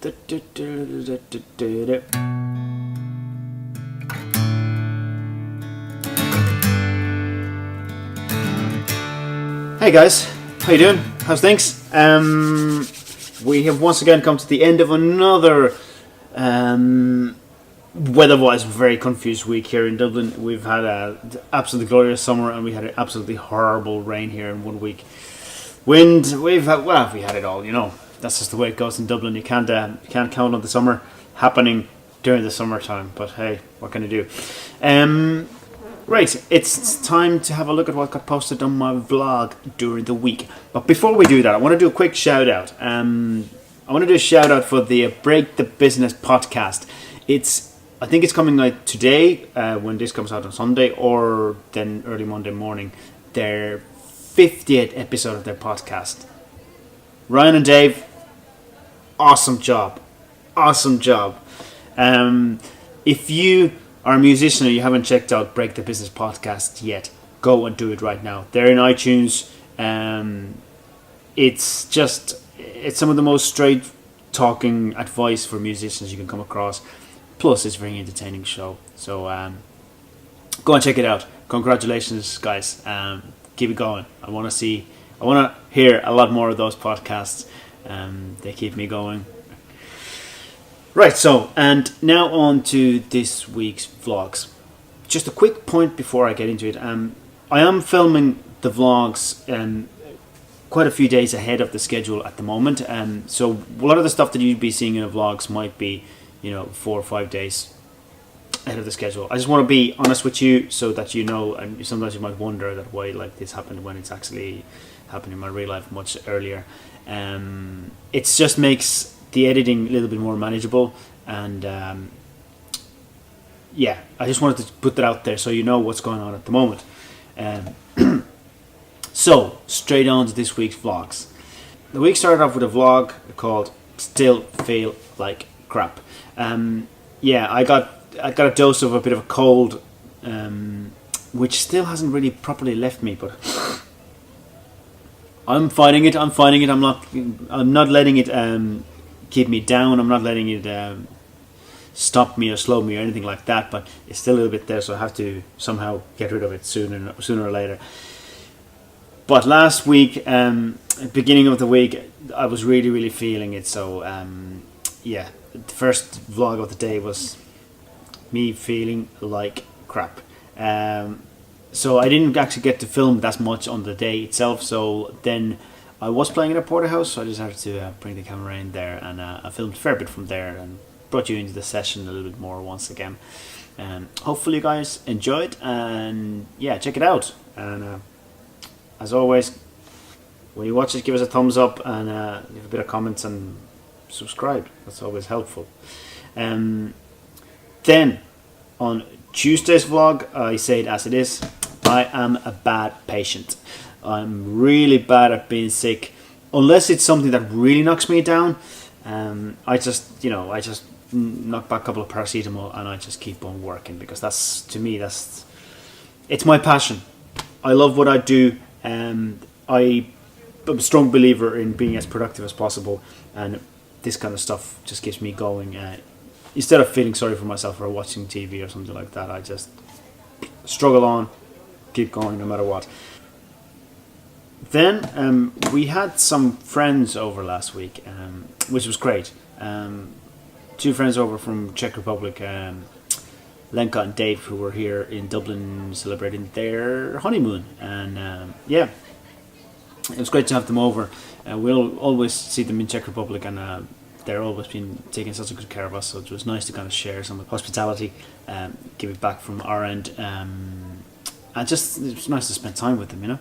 Hey guys, how you doing? How's things? We have once again come to the end of another weather-wise very confused week here in Dublin. We've had an absolutely glorious summer and we had an absolutely horrible rain here in 1 week. Wind, we had it all, you know. That's just the way it goes in Dublin. You can't count on the summer happening during the summertime. But hey, what can I do? Right, it's time to have a look at what got posted on my vlog during the week. But before we do that, I want to do a quick shout out. I want to do a shout out for the Break the Business podcast. I think it's coming out today when this comes out on Sunday, or then early Monday morning. Their 50th episode of their podcast. Ryan and Dave, awesome job. If you are a musician and you haven't checked out Break the Business podcast yet, go and do it right now. They're in iTunes. It's some of the most straight talking advice for musicians you can come across. Plus, it's a very entertaining show. So go and check it out. Congratulations, guys. Keep it going. I want to hear a lot more of those podcasts. They keep me going. Right, so, and now on to this week's vlogs. Just a quick point before I get into it. I am filming the vlogs quite a few days ahead of the schedule at the moment. So a lot of the stuff that you'd be seeing in the vlogs might be, 4 or 5 days ahead of the schedule. I just want to be honest with you so that you know, and sometimes you might wonder that why like this happened when it's actually happened in my real life much earlier. It just makes the editing a little bit more manageable, and I just wanted to put that out there so you know what's going on at the moment. So straight on to this week's vlogs. The week started off with a vlog called "Still Feel Like Crap." I got a dose of a bit of a cold, which still hasn't really properly left me, but I'm fighting it. I'm not letting it keep me down. I'm not letting it stop me or slow me or anything like that, but it's still a little bit there, so I have to somehow get rid of it sooner or later. But last week, beginning of the week, I was really, really feeling it. So the first vlog of the day was me feeling like crap. So I didn't actually get to film that much on the day itself. So then I was playing at a porterhouse, so I just had to bring the camera in there, and I filmed a fair bit from there and brought you into the session a little bit more once again. Hopefully you guys enjoyed, and check it out. And as always, when you watch it, give us a thumbs up and leave a bit of comments and subscribe. That's always helpful. Then on Tuesday's vlog, I say it as it is. I am a bad patient. I'm really bad at being sick, unless it's something that really knocks me down. I just knock back a couple of paracetamol and I just keep on working, because it's my passion. I love what I do. I'm a strong believer in being as productive as possible, and this kind of stuff just keeps me going. Instead of feeling sorry for myself or watching TV or something like that, I just struggle on, keep going no matter what. Then we had some friends over last week, which was great. 2 friends over from Czech Republic, Lenka and Dave, who were here in Dublin celebrating their honeymoon. And it was great to have them over. We'll always see them in Czech Republic, and they're always been taking such a good care of us, so it was nice to kind of share some of the hospitality, give it back from our end, and just it was nice to spend time with them,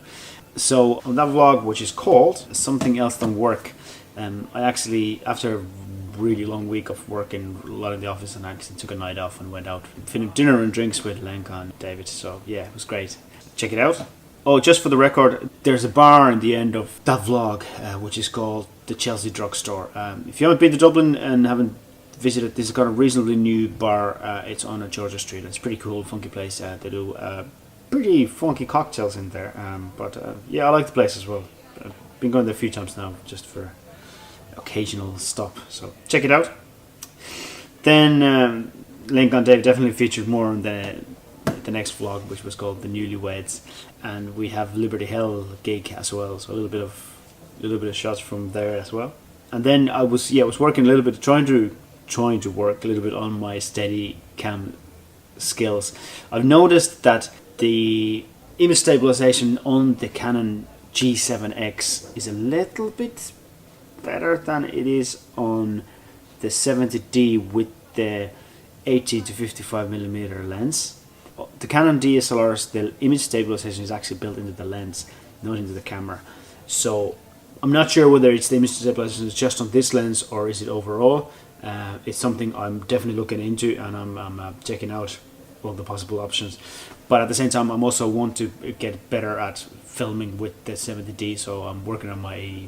So on that vlog, which is called Something Else Than Work, I actually, after a really long week of working a lot in the office, and I actually took a night off and went out for dinner and drinks with Lenka and David. So it was great. Check it out. Oh, just for the record, there's a bar in the end of that vlog, which is called the Chelsea Drugstore. If you haven't been to Dublin and haven't visited, this has got a reasonably new bar. It's on a Georgia Street. It's a pretty cool, funky place. They do pretty funky cocktails in there. I like the place as well. I've been going there a few times now, just for occasional stop. So check it out. Then Link on Dave definitely featured more on the next vlog, which was called the Newlyweds, and we have Liberty Hell gig as well. So a little bit of shots from there as well. And then I was working a little bit, trying to work a little bit on my steady cam skills. I've noticed that the image stabilization on the Canon G7X is a little bit better than it is on the 70D with the 18 to 55mm lens. The Canon DSLRs, the image stabilization is actually built into the lens, not into the camera. So I'm not sure whether it's the image stabilization is just on this lens or is it overall. It's something I'm definitely looking into, and I'm checking out all the possible options. But at the same time, I'm also want to get better at filming with the 70D, so I'm working on my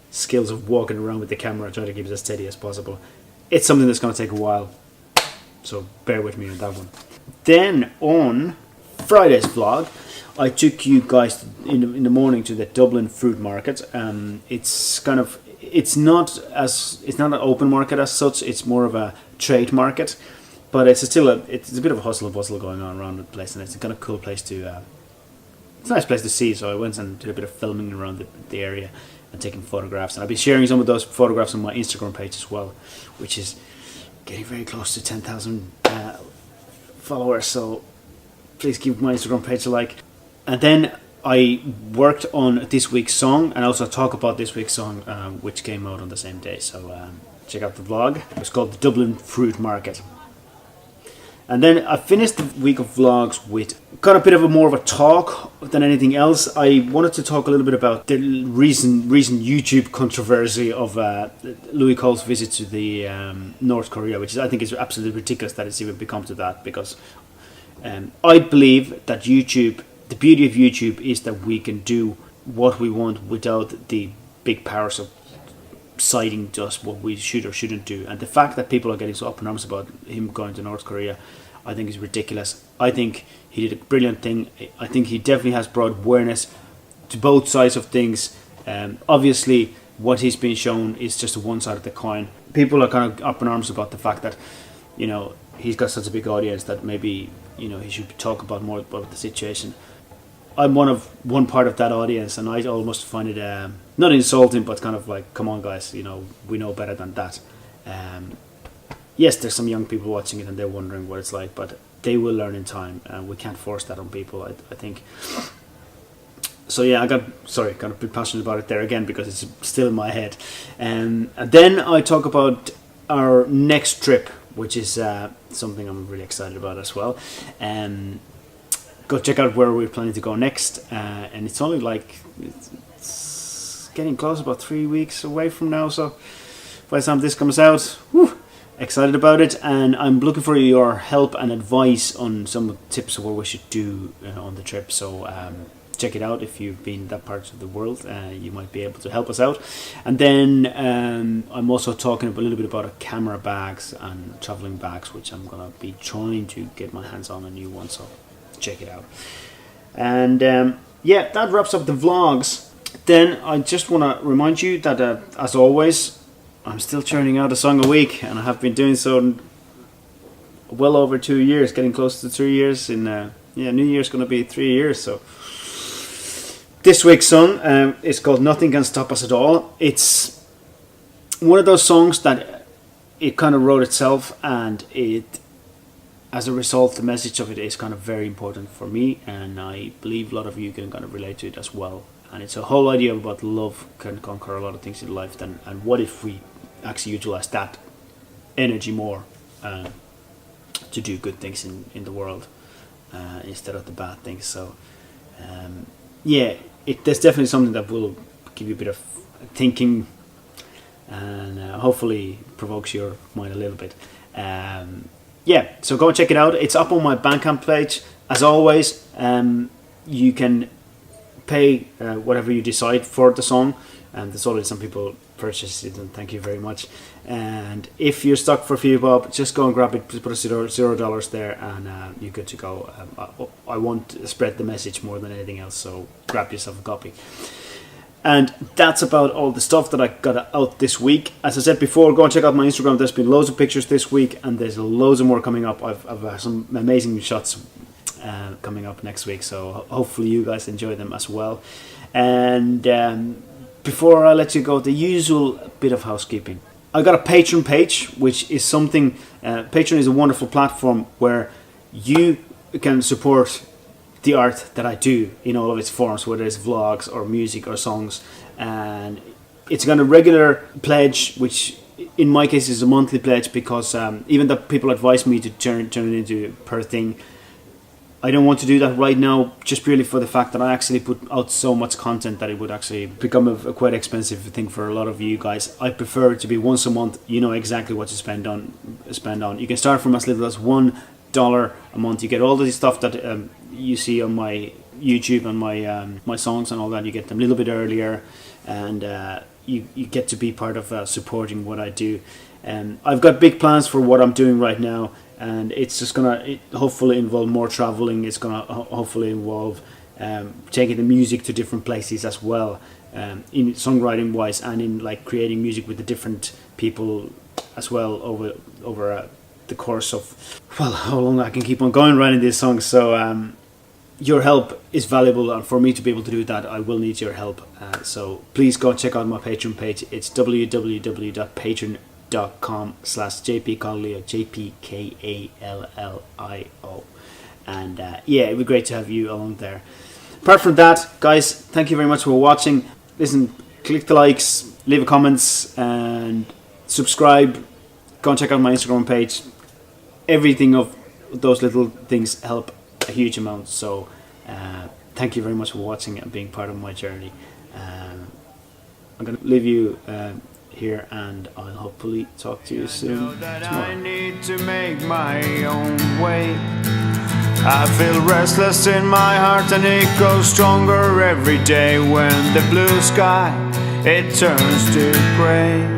skills of walking around with the camera, trying to keep it as steady as possible. It's something that's going to take a while, so bear with me on that one. Then on Friday's vlog, I took you guys in the morning to the Dublin fruit market. It's not an open market as such. It's more of a trade market, but it's a bit of a hustle and bustle going on around the place, and it's a kind of cool place to. It's a nice place to see. So I went and did a bit of filming around the area and taking photographs, and I'll be sharing some of those photographs on my Instagram page as well, which is getting very close to 10,000 followers. So please give my Instagram page a like. And then I worked on this week's song, and also talk about this week's song, which came out on the same day. So check out the vlog. It's called the Dublin Fruit Market. And then I finished the week of vlogs with kind of a bit of more of a talk than anything else. I wanted to talk a little bit about the recent YouTube controversy of Louis Cole's visit to the North Korea, which I think is absolutely ridiculous that it's even become to that, because I believe that YouTube, the beauty of YouTube is that we can do what we want without the big powers of citing to us what we should or shouldn't do. And the fact that people are getting so up in arms about him going to North Korea, I think is ridiculous. I think he did a brilliant thing. I think he definitely has brought awareness to both sides of things. Obviously, what he's been shown is just one side of the coin. People are kind of up in arms about the fact that, he's got such a big audience that maybe, he should talk about more about the situation. I'm one part of that audience, and I almost find it not insulting, but kind of like, come on guys, we know better than that. Yes, there's some young people watching it and they're wondering what it's like, but they will learn in time, and we can't force that on people, I think. So yeah, I got a bit passionate about it there again, because it's still in my head. And then I talk about our next trip, which is something I'm really excited about as well. Go check out where we're planning to go next, and it's only it's getting close, about 3 weeks away from now, so by the time this comes out, excited about it. And I'm looking for your help and advice on some tips of what we should do on the trip. So check it out. If you've been that part of the world, you might be able to help us out. And then I'm also talking a little bit about camera bags and traveling bags, which I'm gonna be trying to get my hands on a new one, so check it out. And that wraps up the vlogs. Then I just want to remind you that as always, I'm still churning out a song a week, and I have been doing so well over 2 years, getting close to 3 years. In New Year's going to be 3 years. So this week's song is called Nothing Can Stop Us At All. It's one of those songs that it kind of wrote itself, and as a result, the message of it is kind of very important for me, and I believe a lot of you can kind of relate to it as well. And it's a whole idea about love can conquer a lot of things in life, and what if we actually utilize that energy more to do good things in the world instead of the bad things. So there's definitely something that will give you a bit of thinking, and hopefully provokes your mind a little bit. So go and check it out. It's up on my Bandcamp page. As always, you can pay whatever you decide for the song, and there's already some people purchased it, and thank you very much. And if you're stuck for a few bob, just go and grab it, put $0 there, and you're good to go. I want to spread the message more than anything else, so grab yourself a copy. And that's about all the stuff that I got out this week. As I said before, go and check out my Instagram. There's been loads of pictures this week, and there's loads of more coming up. I've some amazing shots coming up next week, so hopefully you guys enjoy them as well. And before I let you go, the usual bit of housekeeping. I got a Patreon page, which is something. Patreon is a wonderful platform where you can support the art that I do in all of its forms, whether it's vlogs or music or songs. And it's got a regular pledge, which in my case is a monthly pledge, because even though people advise me to turn it into per thing, I don't want to do that right now, just purely for the fact that I actually put out so much content that it would actually become a quite expensive thing for a lot of you guys. I prefer it to be once a month. You know exactly what to spend on. You can start from as little as $1 a month. You get all the stuff that you see on my YouTube and my songs and all that. You get them a little bit earlier, and you get to be part of supporting what I do. I've got big plans for what I'm doing right now, and it's just gonna hopefully involve more traveling. It's gonna hopefully involve taking the music to different places as well, in songwriting wise, and in like creating music with the different people as well over the course of, well, how long I can keep on going writing these songs. So your help is valuable, and for me to be able to do that, I will need your help. So please go check out my Patreon page. It's www.patreon.com/jpkallio, JPKALLIO, and yeah, it'd be great to have you along there. Apart from that, guys, thank you very much for watching. Listen, click the likes, leave comments, and subscribe. Go and check out my Instagram page. Everything of those little things help a huge amount. So thank you very much for watching and being part of my journey. I'm going to leave you here, and I'll hopefully talk to you soon. I know that tomorrow. I need to make my own way. I feel restless in my heart, and it goes stronger every day when the blue sky, it turns to gray.